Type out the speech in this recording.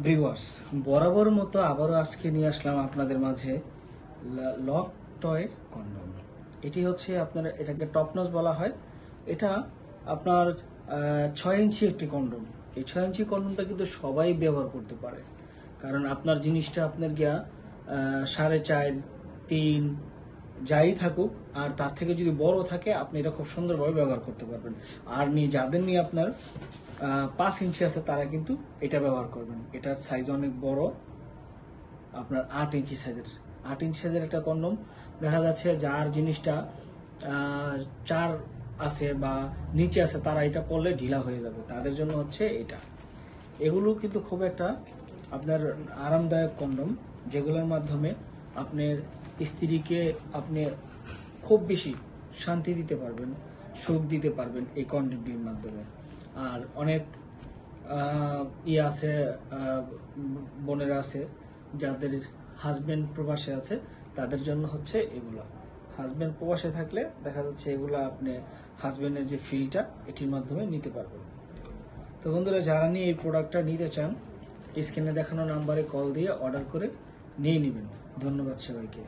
Viewers, বরাবর মতো আবারও আজকে নিয়ে আসলাম আপনাদের মাঝে লক টয় কন্ডম। এটি হচ্ছে আপনার, এটাকে টপনস বলা হয়। এটা আপনার 6 ইঞ্চি একটি কন্ডম। এই 6 ইঞ্চি কন্ডমটা কিন্তু সবাই ব্যবহার করতে পারে, কারণ আপনার জিনিসটা আপনার গিয়া 4.5, 3 যাই থাকুক, আর তার থেকে যদি বড় থাকে আপনি এটা খুব সুন্দরভাবে ব্যবহার করতে পারবেন। আর যাদের নিয়ে আপনার 5 ইঞ্চি আছে তারা কিন্তু এটা ব্যবহার করবেন। এটার সাইজ অনেক বড়, আপনার 8 ইঞ্চি সাইজের। 8 ইঞ্চি সাইজের একটা কন্ডম দেখা যাচ্ছে যার জিনিসটা 4 আছে বা নিচে আছে, তারা এটা পরলে ঢিলা হয়ে যাবে, তাদের জন্য হচ্ছে এটা। এগুলো কিন্তু খুব একটা আপনার আরামদায়ক কন্ডম, যেগুলোর মাধ্যমে আপনার স্ত্রীকে আপনি খুব বেশি শান্তি দিতে পারবেন, সুখ দিতে পারবেন এই কন্ডমটির মাধ্যমে। আর অনেক আছে, বোনেরা আছে যাদের হাজবেন্ড প্রবাসে আছে, তাদের জন্য হচ্ছে এগুলা। হাজবেন্ড প্রবাসে থাকলে দেখা যাচ্ছে এগুলা আপনি হাজবেন্ডের যে ফিলটা এটির মাধ্যমে নিতে পারবেন। তো বন্ধুরা, যারা নিয়ে এই প্রোডাক্টটা নিতে চান, স্ক্রিনে দেখানো নাম্বারে কল দিয়ে অর্ডার করে নিয়ে নেবেন। ধন্যবাদ সবাইকে।